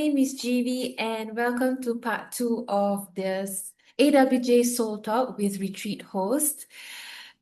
name is GV, and welcome to part two of this AWJ Soul Talk with retreat host.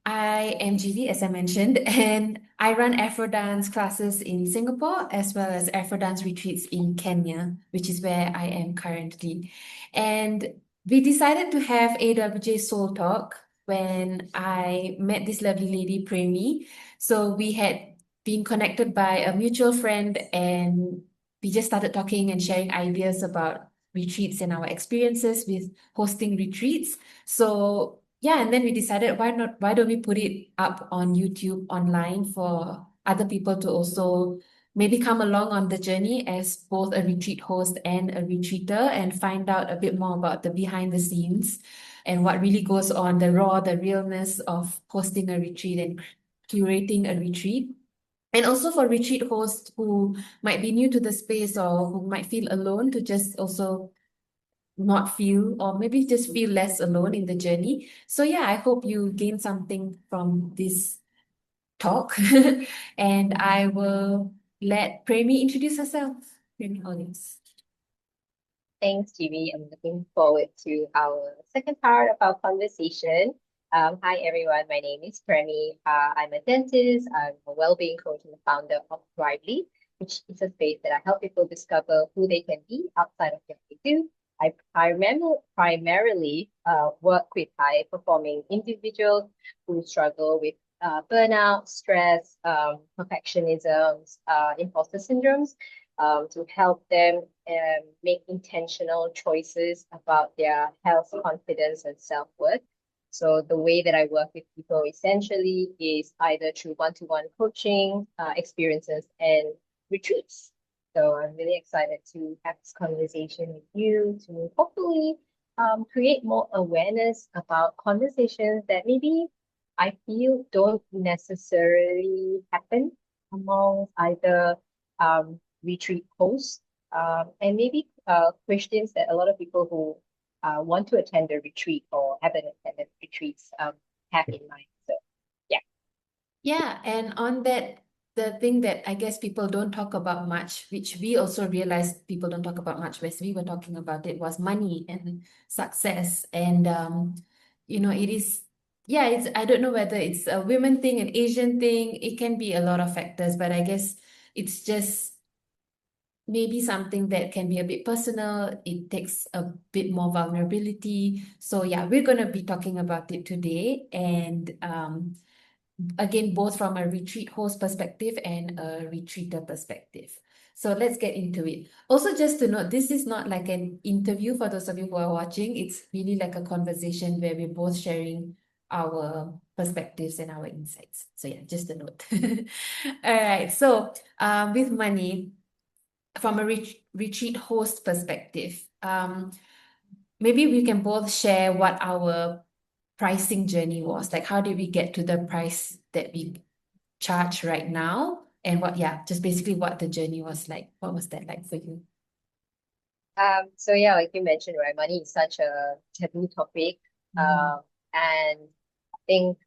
I am GV, as I mentioned, and I run Afro dance classes in Singapore as well as Afro dance retreats in Kenya, which is where I am currently. And we decided to have AWJ Soul Talk when I met this lovely lady, Premi. So we had been connected by a mutual friend, and we just started talking and sharing ideas about retreats and our experiences with hosting retreats. So yeah, and then we decided why don't we put it up on YouTube online for other people to also maybe come along on the journey as both a retreat host and a retreater and find out a bit more about the behind the scenes and what really goes on, the realness of hosting a retreat and curating a retreat. And also for retreat hosts who might be new to the space or who might feel alone, to just also not feel or maybe just feel less alone in the journey. So yeah, I hope you gain something from this talk. And I will let Premi introduce herself. Premi audience. Thanks, Jimmy. I'm looking forward to our second part of our conversation. Hi, everyone. My name is Premi. I'm a dentist. I'm a well-being coach and the founder of Thrively, which is a space that I help people discover who they can be outside of what they do. I primarily work with high-performing individuals who struggle with burnout, stress, perfectionism, imposter syndromes, to help them make intentional choices about their health, confidence, and self-worth. So the way that I work with people essentially is either through one-to-one coaching, experiences, and retreats. So I'm really excited to have this conversation with you to hopefully create more awareness about conversations that maybe I feel don't necessarily happen among either retreat hosts, and maybe questions that a lot of people who want to attend the retreat or haven't attended retreats have in mind. So, yeah. Yeah, and on that, the thing that I guess people don't talk about much, which we also realized people don't talk about much, as we were talking about it, was money and success. And it is, yeah, it's I don't know whether it's a women thing, an Asian thing. It can be a lot of factors, but I guess it's just maybe something that can be a bit personal. It takes a bit more vulnerability. So yeah, we're gonna be talking about it today. And again, both from a retreat host perspective and a retreater perspective. So let's get into it. Also, just to note, this is not like an interview for those of you who are watching. It's really like a conversation where we're both sharing our perspectives and our insights. So yeah, just a note. All right. So with money, from a retreat host perspective, maybe we can both share what our pricing journey was. Like, how did we get to the price that we charge right now? And just basically what the journey was like. What was that like for you? So yeah, like you mentioned, right, money is such a taboo topic. Mm. And I think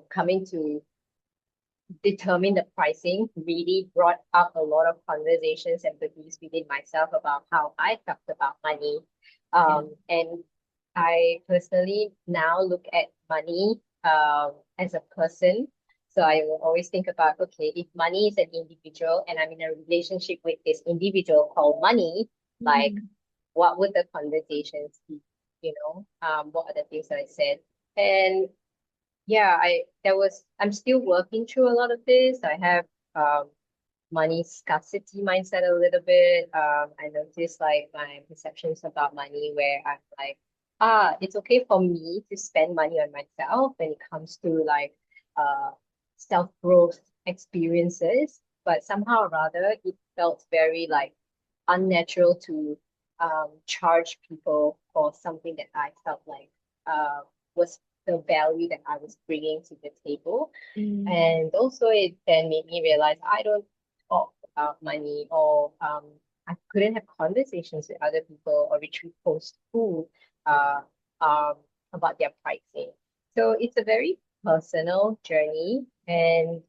coming to determine the pricing really brought up a lot of conversations and beliefs within myself about how I felt about money. Yeah. And I personally now look at money as a person. So I will always think about, okay, if money is an individual and I'm in a relationship with this individual called money, like Mm. what would the conversations be? What are the things that I said? And yeah, I'm still working through a lot of this. I have money scarcity mindset a little bit. I noticed like my perceptions about money where I'm like, it's okay for me to spend money on myself when it comes to like uh self-growth experiences, but somehow or rather it felt very like unnatural to charge people for something that I felt like was the value that I was bringing to the table. Mm. And also, it then made me realize I don't talk about money, or I couldn't have conversations with other people or retreat hosts who uh, um, about their pricing. So it's a very personal journey, and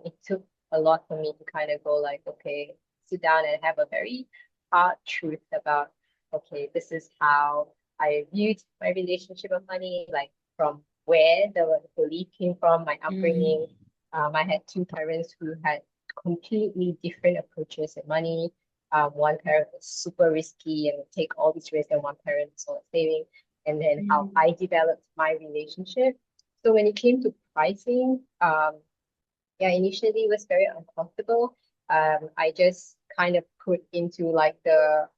it took a lot for me to kind of go like, okay, sit down and have a very hard truth about, okay, this is how I viewed my relationship of money, like from where the belief came from, my upbringing. Mm. I had two parents who had completely different approaches to money. One parent was super risky and would take all these risks, and one parent was sort of saving. And then how Mm. I developed my relationship. So when it came to pricing, yeah, initially it was very uncomfortable. I just kind of put into like there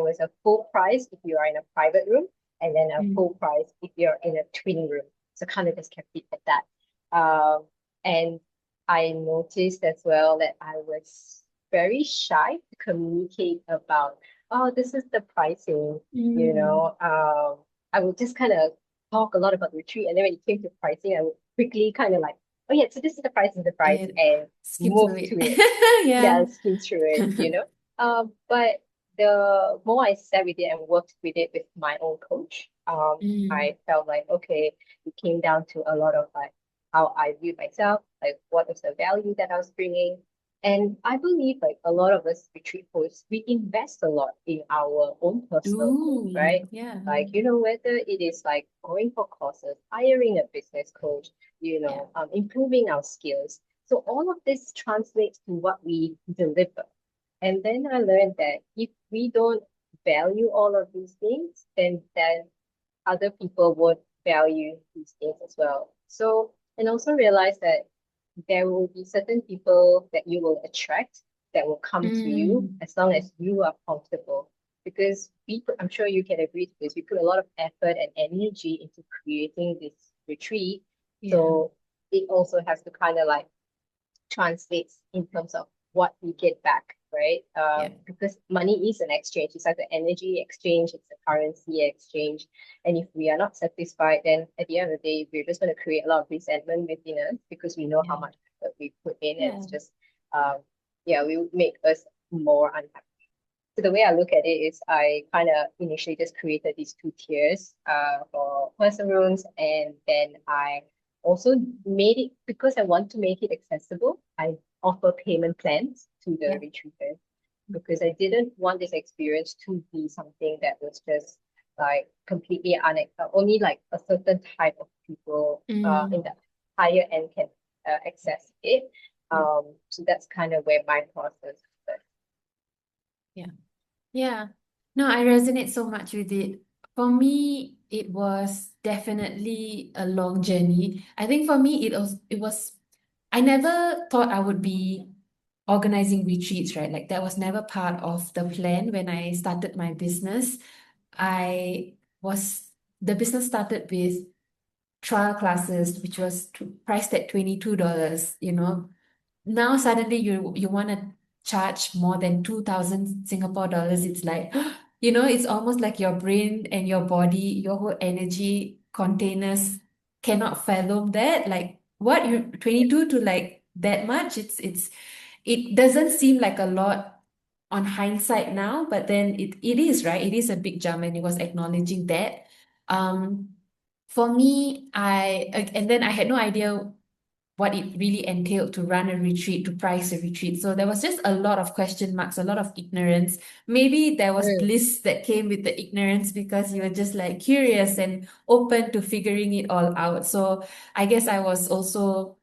was a full price if you are in a private room, and then a Mm. full price if you're in a twin room. So kind of just kept it at that. And I noticed as well that I was very shy to communicate about, oh, this is the pricing, you Mm. know. I would just kind of talk a lot about the retreat, and then when it came to pricing, I would quickly kind of like, oh yeah, so this is the price, And and skip move through to it. it. Yeah, Yeah. skim through it. But the more I sat with it and worked with it with my own coach, Mm. I felt like, okay, it came down to a lot of like how I viewed myself, like what was the value that I was bringing. And I believe like a lot of us retreat hosts, we invest a lot in our own personal growth, Ooh, right? yeah. Like, whether it is like going for courses, hiring a business coach, Yeah. improving our skills. So all of this translates to what we deliver. And then I learned that if we don't value all of these things, then other people would value these things as well. So, and also realize that there will be certain people that you will attract that will come to you Mm. as long as you are comfortable. Because I'm sure you can agree to this, we put a lot of effort and energy into creating this retreat. Yeah. So it also has to kind of like translates in terms of what we get back, right? Yeah. Because money is an exchange. It's like an energy exchange, it's a currency exchange. And if we are not satisfied, then at the end of the day, we're just going to create a lot of resentment within us because we know how Yeah. much effort we put in, and Yeah. it's just, yeah, will make us more unhappy. So the way I look at it is I kind of initially just created these two tiers for person rooms, and then I also made it because I want to make it accessible. I offer payment plans to the Yeah. retreaters because I didn't want this experience to be something that was just like completely only like a certain type of people in Mm. the higher end can access it. Yeah. So that's kind of where my process was. Yeah. Yeah. No, I resonate so much with it. For me, it was definitely a long journey. I think for me, it was I never thought I would be organizing retreats, right? Like that was never part of the plan when I started my business. I was the business started with trial classes, which was priced at $22, now suddenly you want to charge more than 2,000 Singapore dollars. It's like, it's almost like your brain and your body, your whole energy containers cannot fathom that. Like what you 22 to like that much, it doesn't seem like a lot on hindsight now, but then it is, right? It is a big jump, and it was acknowledging that. Um, for me, and then I had no idea what it really entailed to run a retreat, to price a retreat. So there was just a lot of question marks, a lot of ignorance. Maybe there was Mm, bliss that came with the ignorance because you were just like curious and open to figuring it all out. So I guess I was also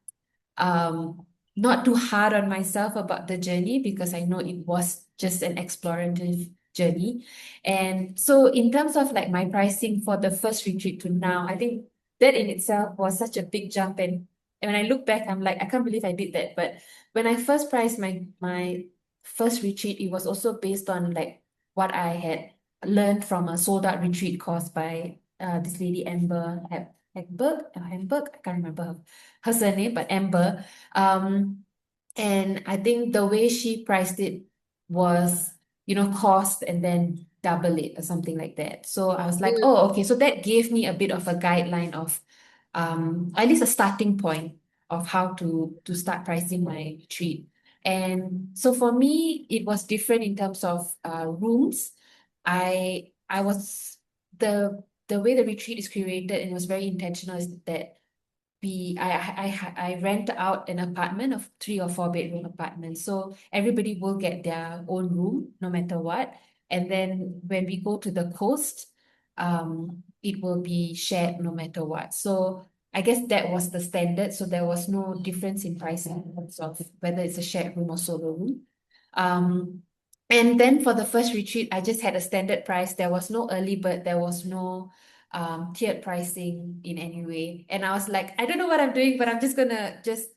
um, not too hard on myself about the journey because I know it was just an explorative journey. And so, in terms of like my pricing for the first retreat to now, I think that in itself was such a big jump. And when I look back, I'm like, I can't believe I did that. But when I first priced my first retreat, it was also based on like what I had learned from a sold out retreat course by this lady Amber Hemberg, I can't remember her surname, but Amber. Um, and I think the way she priced it was, cost and then double it or something like that. So I was like, mm, oh, okay. So that gave me a bit of a guideline of, at least a starting point of how to start pricing my retreat. And so for me, it was different in terms of rooms. I was the way the retreat is curated and was very intentional is that I rent out an apartment of 3 or 4 bedroom apartment. So everybody will get their own room no matter what. And then when we go to the coast, it will be shared no matter what. So I guess that was the standard. So there was no difference in pricing in terms of whether it's a shared room or solo room. Um, and then for the first retreat, I just had a standard price. There was no early bird, there was no tiered pricing in any way. And I was like, I don't know what I'm doing, but I'm just gonna just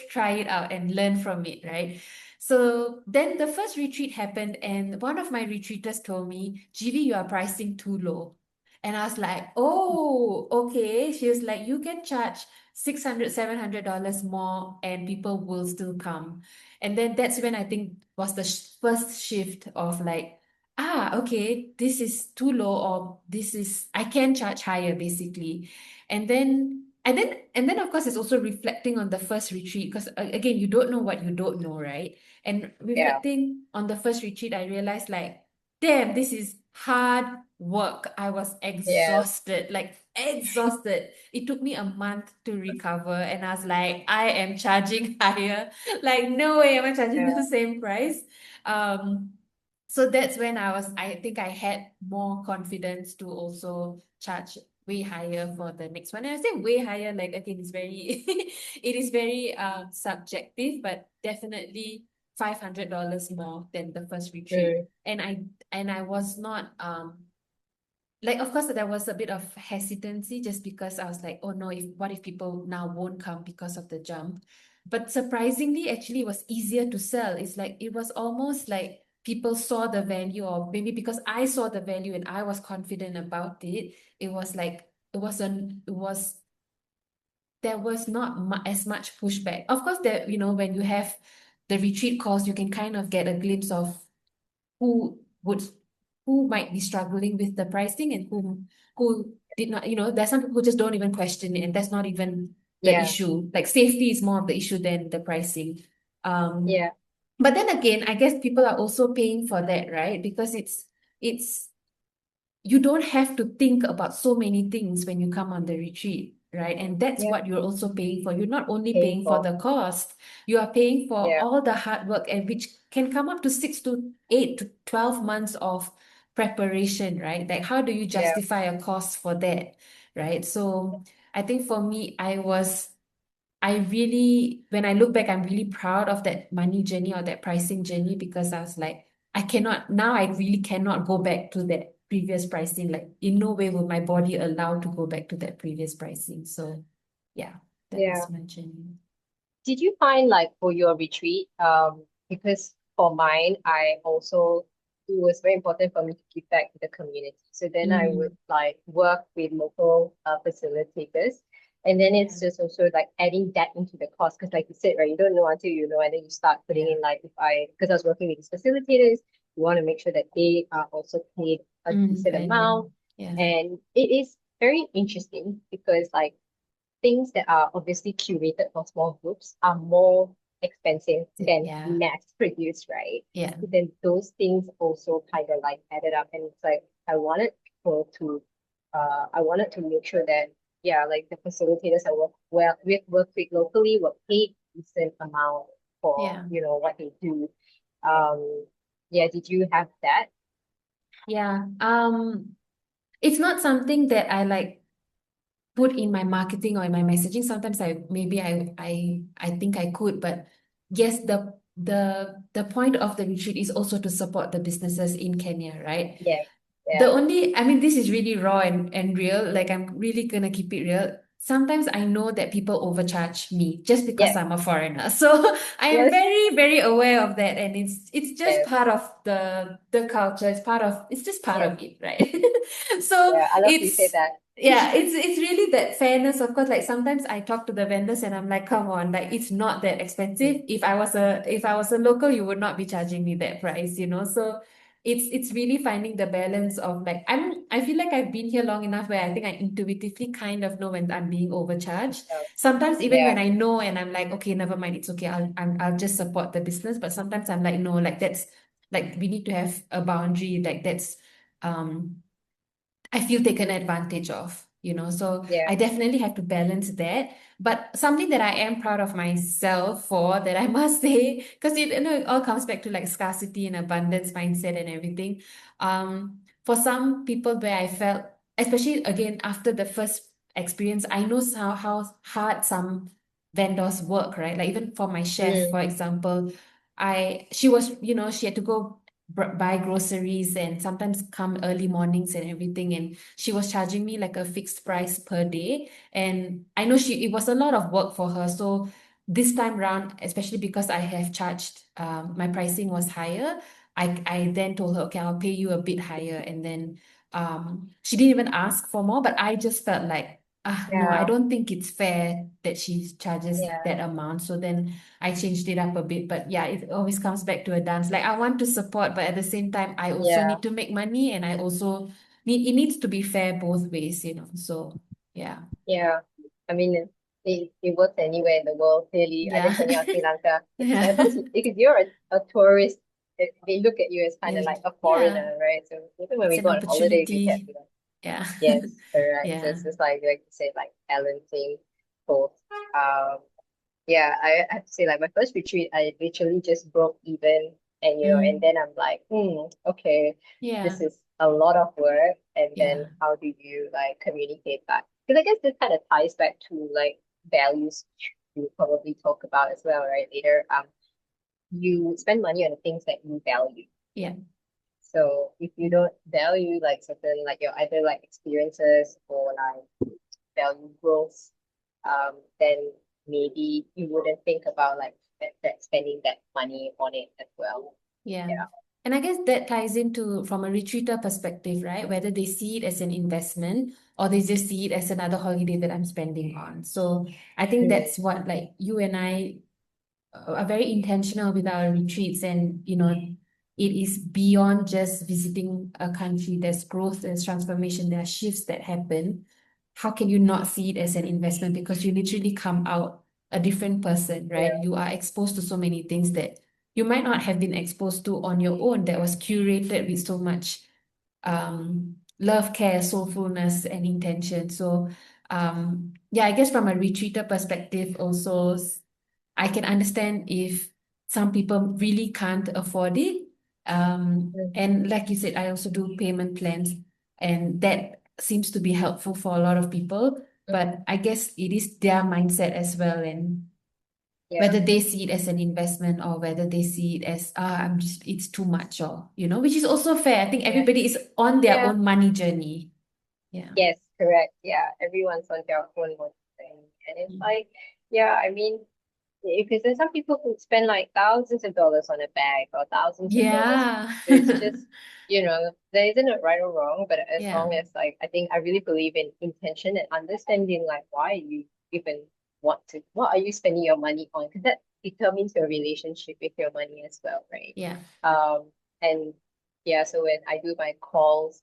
try it out and learn from it, right? So then the first retreat happened, and one of my retreaters told me, GV, you are pricing too low. And I was like, oh, okay. She was like, you can charge $600, $700 more and people will still come. And then that's when I think was the first shift of like, okay, this is too low, or this is, I can charge higher basically. And then of course it's also reflecting on the first retreat, because again, you don't know what you don't know, right? And Yeah. reflecting on the first retreat, I realized like, damn, this is hard work. I was Yeah. exhausted, like exhausted. It took me a month to recover, and I was like, I am charging higher. Like, no way am I charging Yeah. the same price. Um, so that's when I think I had more confidence to also charge way higher for the next one. And I say way higher, like again, it's very, it is very subjective, but definitely $500 more than the first retreat. Mm. And I was not like, of course there was a bit of hesitancy, just because I was like, oh no, if what if people now won't come because of the jump. But surprisingly, actually, it was easier to sell. It's like it was almost like people saw the value, or maybe because I saw the value and I was confident about it, it was like it was there was not mu as much pushback. Of course, there, when you have the retreat course, you can kind of get a glimpse of who would who might be struggling with the pricing, and who did not. There's some people who just don't even question it, and that's not even the Yeah. issue. Like, safety is more of the issue than the pricing. um Yeah. but then again, I guess people are also paying for that, right? Because it's you don't have to think about so many things when you come on the retreat, right? And that's Yeah. what you're also paying for. You're not only Paying paying for for. the cost, you are paying for Yeah. all the hard work, and which can come up to 6 to 8 to 12 months of preparation, right? Like, how do you Yeah. justify a cost for that, right? So I think for me, when I look back, I'm really proud of that money journey or that pricing journey, because I was like, I really cannot go back to that previous pricing. Like, in no way will my body allow to go back to that previous pricing. So yeah, that Yeah. was my journey. Did you find like for your retreat, because for mine, I also it was very important for me to give back to the community. So then I would Mm, like work with local facilitators. And then yeah, it's just also like adding that into the cost. Because like you said, right, you don't know until you know, and then you start putting yeah. in like because I was working with these facilitators, you want to make sure that they are also paid a decent I know. amount. Yeah, And it is very interesting because like things that are obviously curated for small groups are more expensive than yeah, mass produced, right? yeah, But then those things also kind of like added up, and it's like I wanted to make sure that yeah, like the facilitators I work with locally were paid decent amount for yeah, what they do. Um, yeah, did you have that? yeah. It's not something that I like put in my marketing or in my messaging. Sometimes I think I could, but yes, the point of the retreat is also to support the businesses in Kenya, right? Yeah, The yeah, only, I mean, this is really raw and real. Like, I'm really gonna keep it real. Sometimes I know that people overcharge me just because yes, I'm a foreigner. So I am yes, very, very aware of that. And it's just yes, part of the culture. It's just part yes, of it, right? So yeah. I love you say that. yeah, it's really that fairness. Of course, like sometimes I talk to the vendors and I'm like, come on, like it's not that expensive. If I was a local, you would not be charging me that price. So it's really finding the balance of like, I feel like I've been here long enough where I think I intuitively kind of know when I'm being overcharged. Sometimes even Yeah, when I know and I'm like, okay, never mind, it's okay. I'll just support the business. But sometimes I'm like, no, like that's like we need to have a boundary. Like that's um I feel taken advantage of, So Yeah. I definitely have to balance that. But something that I am proud of myself for, that I must say, because it all comes back to like scarcity and abundance mindset and everything. For some people where I felt, especially again after the first experience, I know how hard some vendors work, right? Like even for my chef, for Mm. example, she was, she had to go buy groceries and sometimes come early mornings and everything, and she was charging me like a fixed price per day, and I know it was a lot of work for her. So this time round, especially because I have charged, my pricing was higher, I then told her, okay, I'll pay you a bit higher, and then she didn't even ask for more, but I just felt like, no, I Yeah. don't think it's fair that she charges Yeah. that amount. So then I changed it up a bit. But yeah, it always comes back to a dance. Like I want to support, but at the same time, I also Yeah. need to make money, and I also it needs to be fair both ways. So yeah. Yeah. I mean, it works anywhere in the world, clearly. Either Yeah. Kenya or Sri Lanka. Yeah. As long as if you're a tourist, they look at you as kind of Yeah. like a Yeah. foreigner, right? So even when It's we an go on holidays, we can opportunity. be like, Yeah. yes, correct. So Yeah. it's just like you said, like balancing both. Um, yeah, I have to say, like my first retreat, I literally just broke even, and and Mm. then I'm like, okay, this Yeah. is a lot of work, and then Yeah. how do you like communicate that? Because I guess this kind of ties back to like values, which we'll probably talk about as well, right, later. You spend money on the things that you value. Yeah. So if you don't value like certain like your either like experiences or like value growth, then maybe you wouldn't think about like that spending that money on it as well. Yeah. Yeah. And I guess that ties into from a retreater perspective, right? Whether they see it as an investment or they just see it as another holiday that I'm spending on. So I think Mm, that's what like you and I are very intentional with our retreats, and it is beyond just visiting a country. There's growth, there's transformation, there are shifts that happen. How can you not see it as an investment? Because you literally come out a different person, right? yeah. You are exposed to so many things that you might not have been exposed to on your own, that was curated with so much love, care, soulfulness, and intention. So yeah, I guess from a retreater perspective also, I can understand if some people really can't afford it. Mm, And like you said, I also do payment plans, and that seems to be helpful for a lot of people. mm, But I guess it is their mindset as well, and yeah. whether they see it as an investment or whether they see it as, it's too much, or which is also fair. I think Yeah. everybody is on their Yeah. own money journey. Yeah. Yes, correct. Yeah. Everyone's on their own one thing. And it's Mm. like, yeah, I mean, because there's some people who spend like thousands of dollars on a bag or thousands of dollars. Yeah. It's just, there isn't a right or wrong, but as Yeah. long as like I think I really believe in intention and understanding like why you even what are you spending your money on? Because that determines your relationship with your money as well, right? Yeah. And yeah, so when I do my calls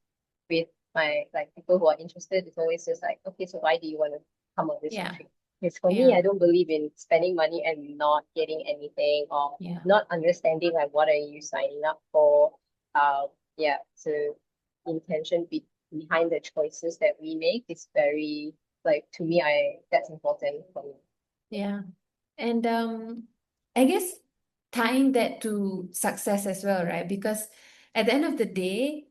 with my like people who are interested, it's always just like, okay, so why do you want to come on this Yeah. retreat? Because for me, Yeah. I don't believe in spending money and not getting anything or Yeah. not understanding like what are you signing up for. Yeah, so intention behind the choices that we make is very like to me, I that's important for me. Yeah. And I guess tying that to success as well, right? Because at the end of the day,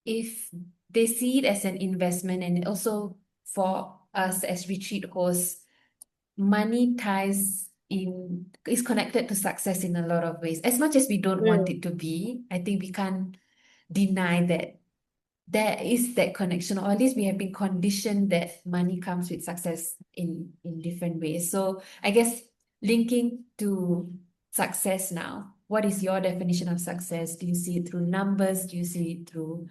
if they see it as an investment, and also for us as retreat hosts, money ties in is connected to success in a lot of ways. As much as we don't want Mm, it to be, I think we can't deny that there is that connection, or at least we have been conditioned that money comes with success in different ways. So I guess linking to success now, what is your definition of success? Do you see it through numbers? Do you see it through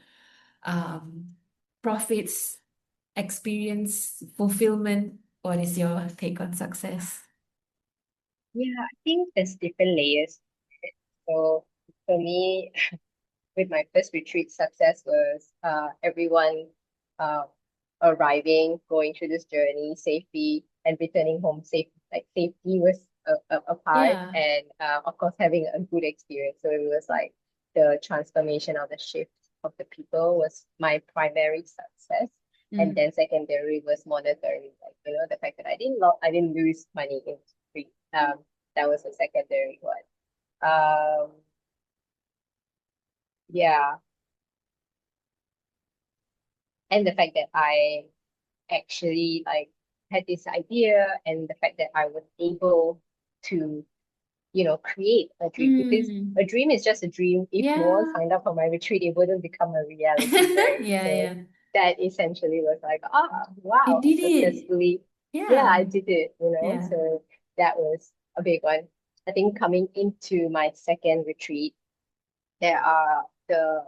um, profits, experience, fulfillment? What is your take on success? yeah, I think there's different layers. So for me, with my first retreat, success was everyone uh, arriving, going through this journey safely, and returning home safe. Like safety was a part, Yeah, and of course having a good experience. So it was like the transformation or the shift of the people was my primary success. And Mm. then secondary was monetary, like the fact that I didn't lose money in free. That was the secondary one. Yeah, and the fact that I actually like had this idea, and the fact that I was able to create a dream, because Mm. a dream is just a dream. If no one Yeah. signed up for my retreat, it wouldn't become a reality, right? Yeah, So yeah. that essentially was like, You wow, I did it. successfully, yeah, Yeah. I did it. Yeah. So that was a big one. I think coming into my second retreat, there are the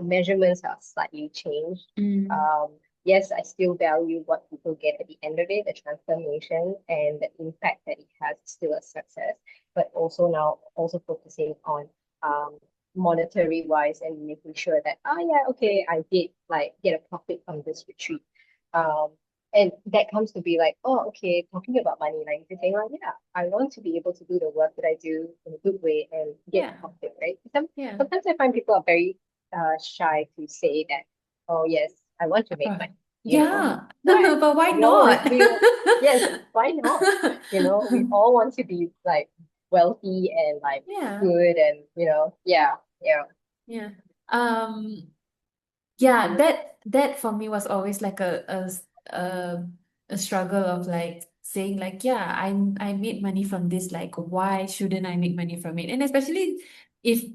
measurements are slightly changed. Mm. Um, yes, I still value what people get at the end of it, the transformation and the impact that it has is still a success, but also now also focusing on um monetary wise and making sure that yeah, okay, I did like get a profit from this retreat. Um, and that comes to be like, oh, okay, talking about money, like you're saying, like, yeah, I want to be able to do the work that I do in a good way and get Yeah. profit, right? Yeah. Sometimes I find people are very shy to say that, oh, yes, I want to make money, Yeah. But But why we all want, not? yes, why not? We all want to be like wealthy and like Yeah. good and, yeah, yeah, Yeah. Yeah, that for me was always like a a struggle of like saying like, yeah, I made money from this, like why shouldn't I make money from it? And especially if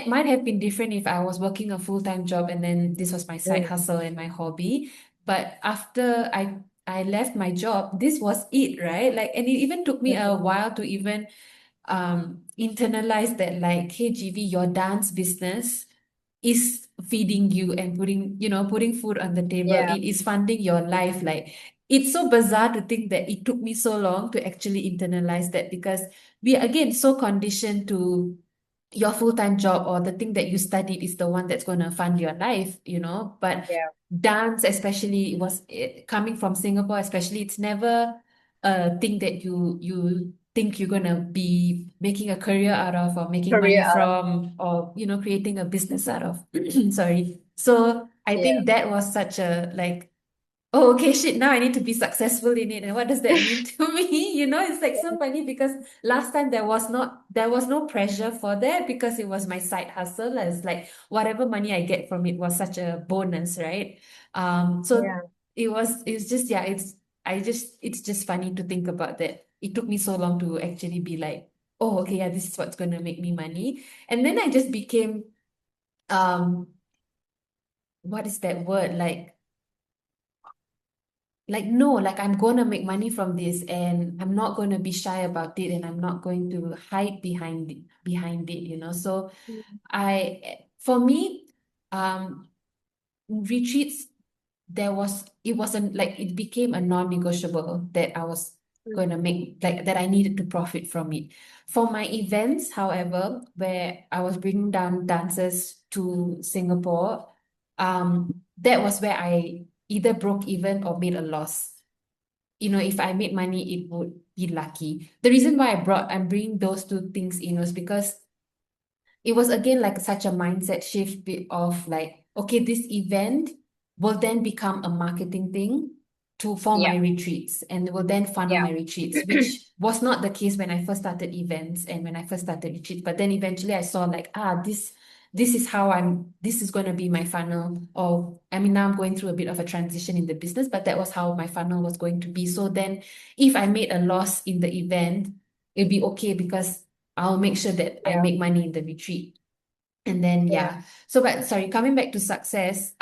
might have been different if I was working a full-time job and then this was my side mm, hustle and my hobby. But after I left my job, this was it, right? Like, and it even took me a mm, while to even internalize that, like, hey GV, your dance business is feeding you and putting food on the table. yeah, It is funding your life. Like, it's so bizarre to think that it took me so long to actually internalize that, because we are again so conditioned to your full-time job or the thing that you studied is the one that's going to fund your life. But yeah, dance, especially, coming from Singapore, especially, it's never a thing that you think you're gonna be making a career out of, or making career money out of, from, or creating a business out of. Sorry. So I yeah, think that was such a, like, oh, okay, shit, now I need to be successful in it. And what does that mean to me? It's like so funny, because last time there was no pressure for that, because it was my side hustle. It's like whatever money I get from it was such a bonus, right? So yeah, it's just, yeah, it's just funny to think about that. It took me so long to actually be like, oh, okay, yeah, this is what's gonna make me money. And then I just became, um, what is that word? Like, no, like, I'm gonna make money from this, and I'm not gonna be shy about it, and I'm not going to hide behind it. So mm, for me, retreats, it wasn't like, it became a non-negotiable that I was going mm, to make, like, that I needed to profit from it. For my events, however, where I was bringing down dancers to Singapore, that was where I either broke even or made a loss. If I made money, it would be lucky. The reason why I'm bringing those two things in was because it was again like such a mindset shift of like, okay, this event will then become a marketing thing for yeah, my retreats, and will then fund yeah, my retreats, which was not the case when I first started events and when I first started retreats. But then eventually I saw like, this is how this is going to be my funnel. Or, I mean, now I'm going through a bit of a transition in the business, but that was how my funnel was going to be. So then if I made a loss in the event, it'd be okay, because I'll make sure that I yeah, make money in the retreat. And then, yeah, yeah. So, but sorry, coming back to success,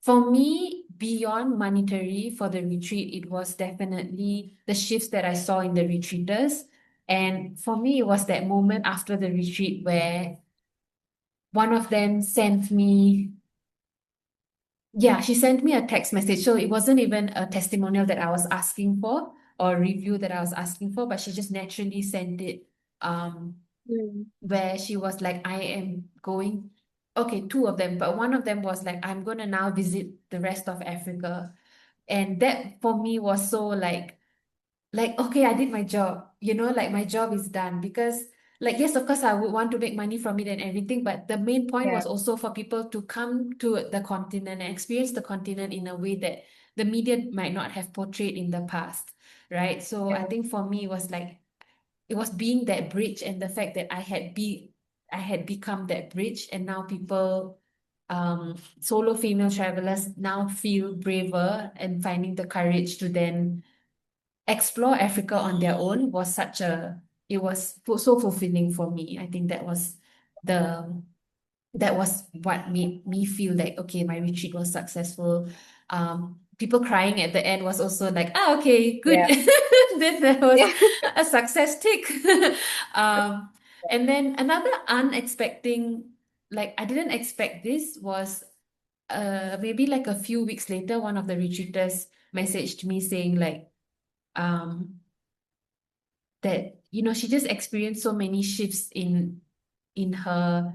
for me, beyond monetary for the retreat, it was definitely the shifts that I saw in the retreaters. And for me, it was that moment after the retreat where one of them sent me, yeah, she sent me a text message. So it wasn't even a testimonial that I was asking for, or review that I was asking for, but she just naturally sent it. mm, Where she was like, I am going, okay, two of them, but one of them was like, I'm going to now visit the rest of Africa. And that for me was so like, okay, I did my job, like my job is done. Because like, yes, of course, I would want to make money from it and everything, but the main point Yeah. was also for people to come to the continent and experience the continent in a way that the media might not have portrayed in the past, right? So I Yeah. think for me, it was like, it was being that bridge and the fact that I had become that bridge, and now people, solo female travelers now feel braver and finding the courage to then explore Africa on their own was such a, it was so fulfilling for me. I think the that was what made me feel like, okay, my retreat was successful. People crying at the end was also like, ah, okay, good. Yeah. Then there was Yeah. a success tick. Um, and then another unexpected, like I didn't expect this was maybe like a few weeks later, one of the retreaters messaged me saying like, um that she just experienced so many shifts in her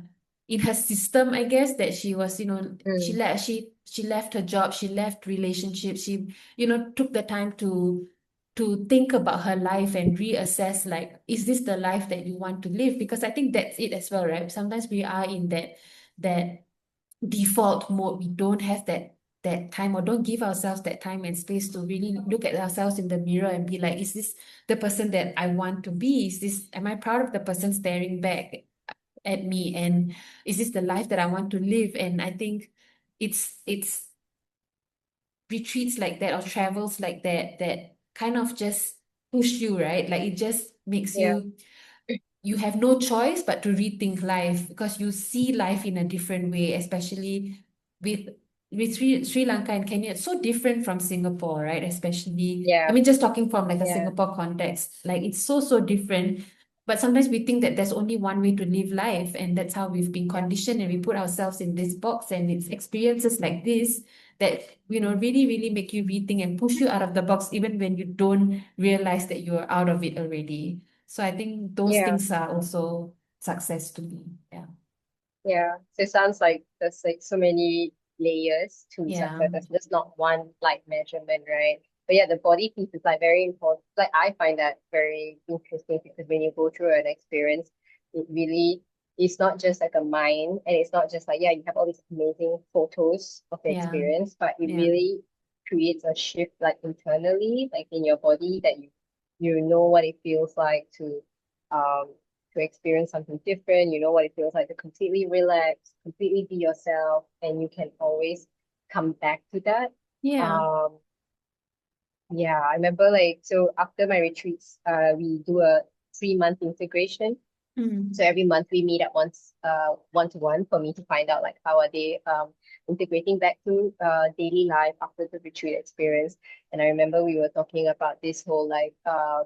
in her system, I guess, that she was, Mm. she left her job, she left relationships, she took the time to think about her life and reassess, like, is this the life that you want to live? Because I think that's it as well, right? Sometimes we are in that default mode. We don't have that time, or don't give ourselves that time and space to really look at ourselves in the mirror and be like, is this the person that I want to be? Am I proud of the person staring back at me? And is this the life that I want to live? And I think it's retreats like that or travels like that kind of just push you, right? Like it just makes Yeah. you have no choice but to rethink life, because you see life in a different way, especially with Sri Lanka and Kenya. It's so different from Singapore, right? Especially, I Yeah. mean, just talking from like a Yeah. Singapore context, like it's so different. But sometimes we think that there's only one way to live life, and that's how we've been Yeah. conditioned, and we put ourselves in this box, and it's experiences like this that really really make you rethink and push you out of the box, even when you don't realize that you're out of it already. So I think those Yeah. things are also success to me. Yeah. Yeah. So it sounds like there's like so many layers to Yeah. success. There's not one like measurement, right? But yeah, the body piece is like very important. Like I find that very interesting because when you go through an experience, it really it's not just like a mind, and it's not just like, yeah, you have all these amazing photos of the Yeah. experience, but it Yeah. really creates a shift like internally, like in your body, that you know what it feels like um to experience something different. You know what it feels like to completely relax, completely be yourself, and you can always come back to that. Yeah. Um, yeah, I remember like so after my retreats, we do a 3 month integration. So Mm. every month we meet at once, one to one, for me to find out like how are they integrating back to daily life after the retreat experience. And I remember we were talking about this whole like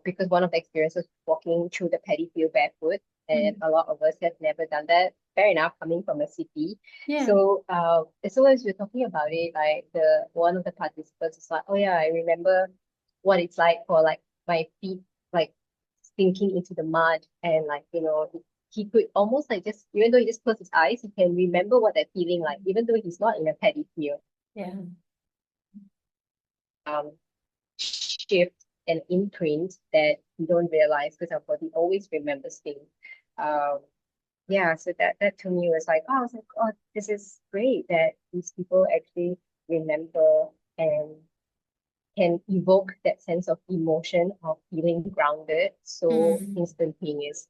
because one of the experiences walking through the paddy field barefoot, and Mm. a lot of us have never done that. Fair enough, coming from a city. Yeah. So as soon as we were talking about it, like the one of the participants was like, oh yeah, I remember what it's like for like my feet like sinking into the mud, and like he could almost like, just even though he just closed his eyes, he can remember what that feeling like, even though he's not in a paddy field. Yeah. Um, shift and imprint that we don't realize because our body always remembers things. Um, yeah, so that to me was like, oh, I was like, oh, this is great that these people actually remember and can evoke that sense of emotion of feeling grounded so Mm. instantaneous.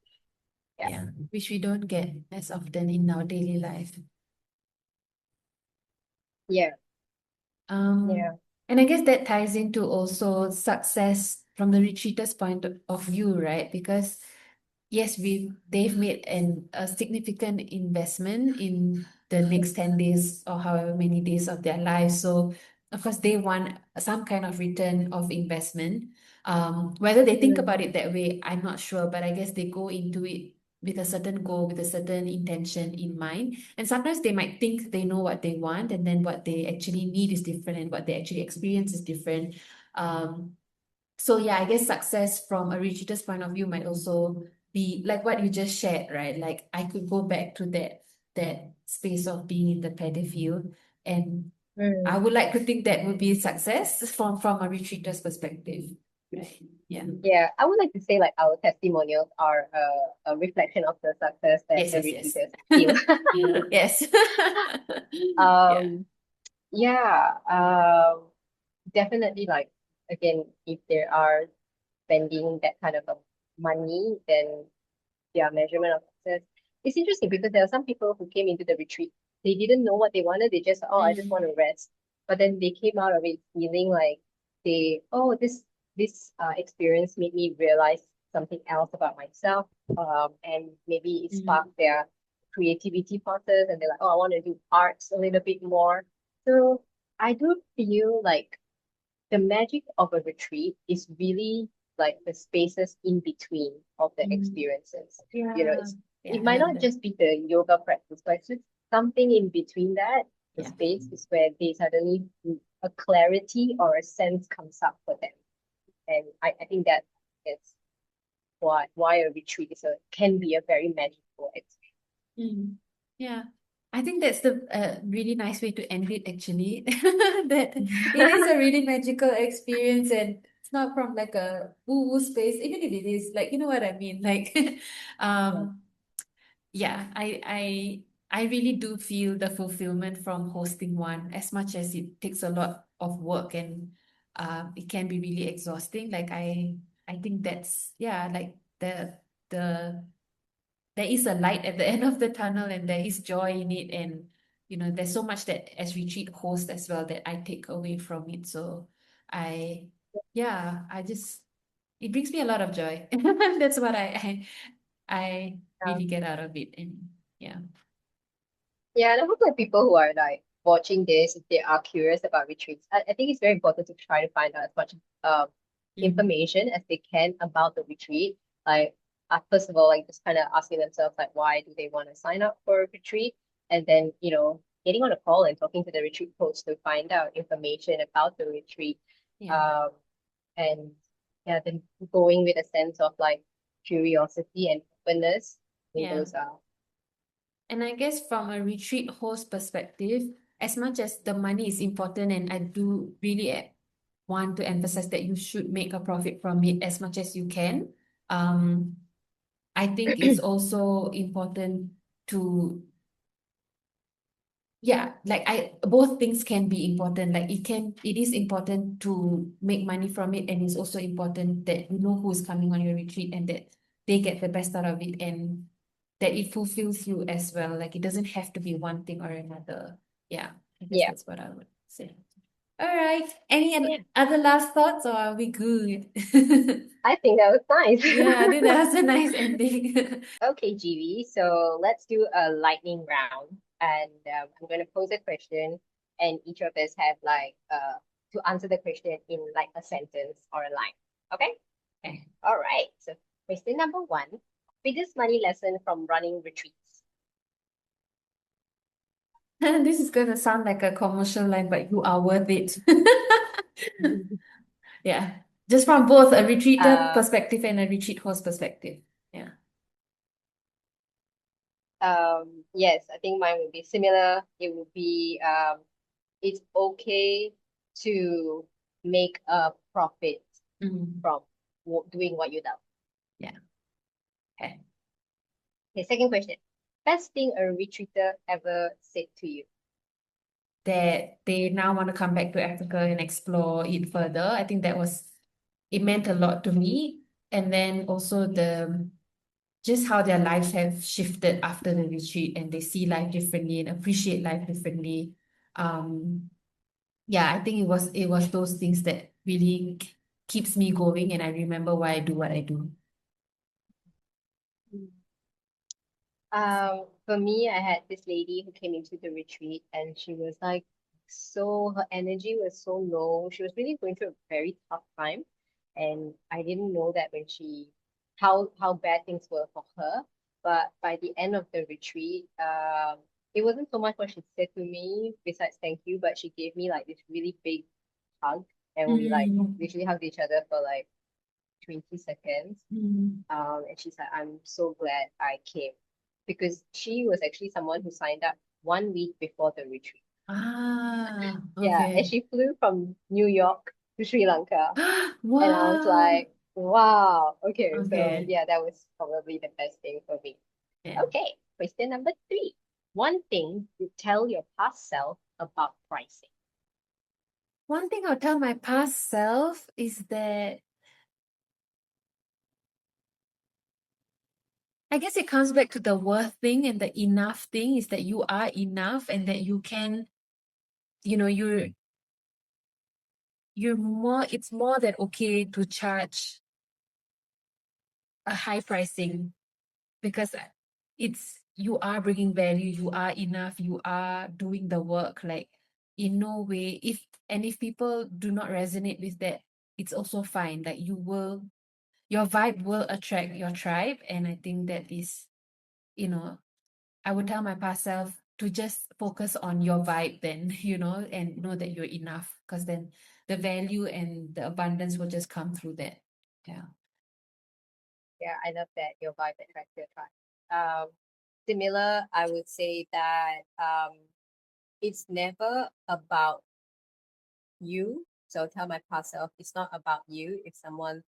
Yeah. Yeah. Which we don't get as often in our daily life. Yeah. Um, Yeah. and I guess that ties into also success from the retreater's point of view, right? Because yes, they've made a significant investment in the next 10 days or however many days of their lives. So of course they want some kind of return of investment. Whether they think Mm. about it that way, I'm not sure, but I guess they go into it with a certain goal, with a certain intention in mind. And sometimes they might think they know what they want, and then what they actually need is different, and what they actually experience is different. Um, so yeah, I guess success from a retreater's point of view might also be like what you just shared, right? Like I could go back to that space of being in the paddy field, and I Mm. would like to think that would be success from a retreater's perspective, right? Yeah. Yeah, I would like to say like our testimonials are a reflection of the success that Yes, the yes, yes. retreaters feel. Yes. Yeah. Um, yeah, definitely like again, if there are spending that kind of a money, then their measurement of success. It's interesting because there are some people who came into the retreat, they didn't know what they wanted. They just, oh, I just want to Mm, rest. But then they came out of it feeling like this experience made me realize something else about myself. And maybe it mm, sparked their creativity process, and they're like, oh, I want to do arts a little bit more. So I do feel like the magic of a retreat is really like the spaces in between of the mm. experiences. Yeah. It Yeah, I might love not that. just be the yoga practice, but it's just something in between that. The Yeah. space is where they suddenly a clarity or a sense comes up for them. And I think that is why a retreat can be a very magical experience. Mm. Yeah. I think that's the really nice way to end it actually. That it is a really magical experience and it's not from like a woo-woo space, even if it is, like you know what I mean. Like Yeah. um yeah, I really do feel the fulfillment from hosting one, as much as it takes a lot of work and it can be really exhausting. Like I think that's yeah, like the there is a light at the end of the tunnel and there is joy in it, and you know there's so much that as retreat host as well that I take away from it. So I yeah, I just it brings me a lot of joy. That's what I Um, really get out of it. And yeah. Yeah, and I hope like people who are like watching this, if they are curious about retreats, I think it's very important to try to find out as much Mm, information as they can about the retreat. Like, first of all, like just kind of asking themselves like, why do they want to sign up for a retreat? And then, getting on a call and talking to the retreat coach to find out information about the retreat. yeah. Um, and yeah, then going with a sense of like curiosity and openness. I think Yeah. those are And I guess from a retreat host perspective, as much as the money is important, and I do really want to emphasize that you should make a profit from it as much as you can. Um, I think it's also important to, yeah, like I both things can be important. Like it is important to make money from it, and it's also important that you know who's coming on your retreat and that they get the best out of it and that it fulfills you as well. Like it doesn't have to be one thing or another. Yeah, I guess yeah. that's what I would say. All right. Any Yeah. other last thoughts, or are we good? I think that was Yeah, I nice. think that was a nice ending. Okay, GV. So let's do a lightning round, and I'm going to pose a question, and each of us have like to answer the question in like a sentence or a line. Okay. Okay. All right. So question number one: biggest money lesson from running retreats. This is gonna sound like a commercial line, but you are worth it. Yeah. Just from both a retreater Uh, perspective and a retreat host perspective. Yeah. yes, I think mine would be similar. It would be it's okay to make a profit Mm. from doing what you love. Yeah. Okay. Okay, second question. Best thing a retreater ever said to you? That they now want to come back to Africa and explore it further. I think it meant a lot to me. And then also just how their lives have shifted after the retreat and they see life differently and appreciate life differently. Um, yeah, I think it was those things that really keeps me going and I remember why I do what I do. For me, I had this lady who came into the retreat and she was like, her energy was so low. She was really going through a very tough time. And I didn't know that when how bad things were for her. But by the end of the retreat, it wasn't so much what she said to me besides thank you, but she gave me like this really big hug and we like Mm, literally hugged each other for like 20 seconds. mm. And she's like, I'm so glad I came because she was actually someone who signed up 1 week before the retreat. Yeah, and Okay. she flew from New York to Sri Lanka. And I was Wow. like, Wow. Okay, so Okay. yeah, that was probably the best thing for me. Yeah. Okay, question number three. One thing you tell your past self about pricing. One thing I'll tell my past self is that I guess it comes back to the worth thing and the enough thing is that you are enough and that you can, you know, you're more, it's more than okay to charge a high pricing because it's, you are bringing value, you are enough, you are doing the work. Like, in no way, if people do not resonate with that, it's also fine. Like, your vibe will attract your tribe. And I think that is, you know, I would tell my past self to just focus on your vibe then, and know that you're enough, because then the value and the abundance will just come through that. Yeah. Yeah, I love that your vibe attracts your tribe. Similar, I would say that it's never about you. So tell my past self, it's not about you. If someone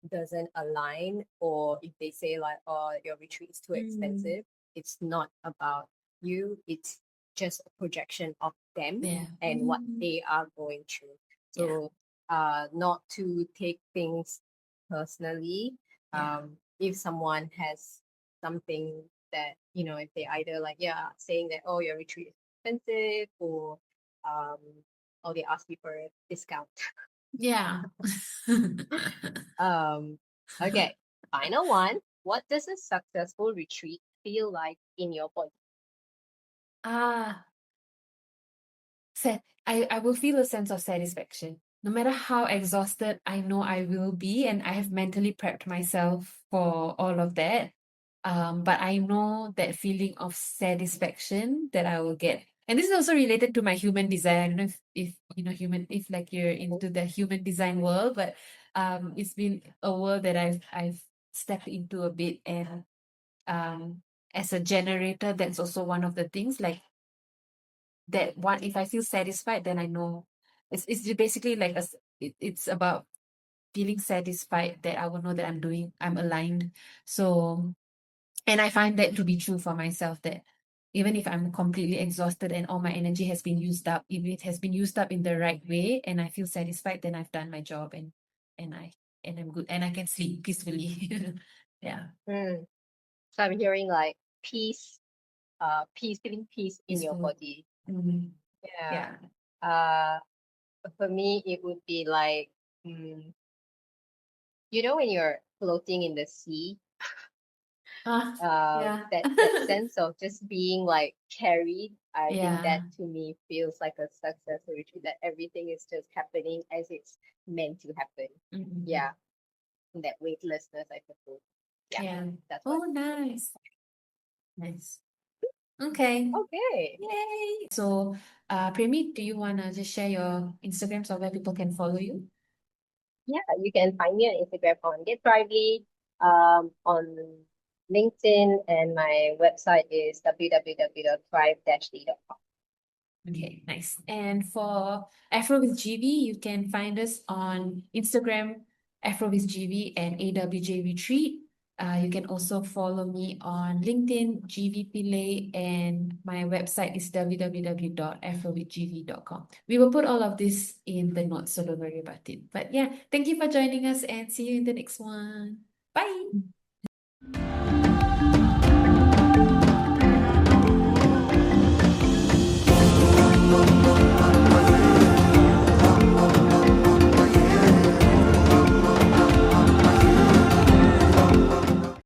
doesn't align or if they say like, oh, your retreat is too Mm, expensive, it's not about you. It's just a projection of them yeah. and what they are going through. Yeah. So not to take things personally. Yeah. If someone has something that, if they either like, yeah, saying that, oh, your retreat is expensive um or they ask you for a discount. Yeah. Um, okay, final one. What does a successful retreat feel like in your body? Ah, I will feel a sense of satisfaction. No matter how exhausted I know I will be, and I have mentally prepped myself for all of that. But I know that feeling of satisfaction that I will get. And this is also related to my human design. I don't know if if like you're into the human design world, but it's been a world that I've stepped into a bit. And as a generator, that's also one of the things, like, that one, if I feel satisfied, then I know it's basically like it's about feeling satisfied, that I will know that I'm aligned. So, and I find that to be true for myself, that even if I'm completely exhausted and all my energy has been used up, if it has been used up in the right way and I feel satisfied, then I've done my job, and I and I'm good and I can sleep peacefully. Yeah. Mm. So I'm hearing like peace, feeling peace in your Peaceful. body. Mhm. Yeah. Yeah. Uh, for me, it would be like, mm, when you're floating in the sea, Ah, yeah. that sense of just being like carried, I think that Yeah. to me feels like a successful retreat, that everything is just happening as it's meant to happen. Mhm. Yeah, that weightlessness, I suppose. Yeah, Yeah. that's what. Oh, nice. Nice. Okay. Okay. Yay. So, Premi, do you want to just share your Instagrams or where people can follow you? Yeah, you can find me on Instagram on Get Thrively, on LinkedIn, and my website is www.thrive-ly.com. Okay, nice. And for Afro with GB, you can find us on Instagram, Afro with GB and AWJ Retreat. You can also follow me on LinkedIn, GV Pillay, and my website is www.afrowithgv.com. We will put all of this in the notes, so don't worry about it. But yeah, thank you for joining us and see you in the next one. Bye.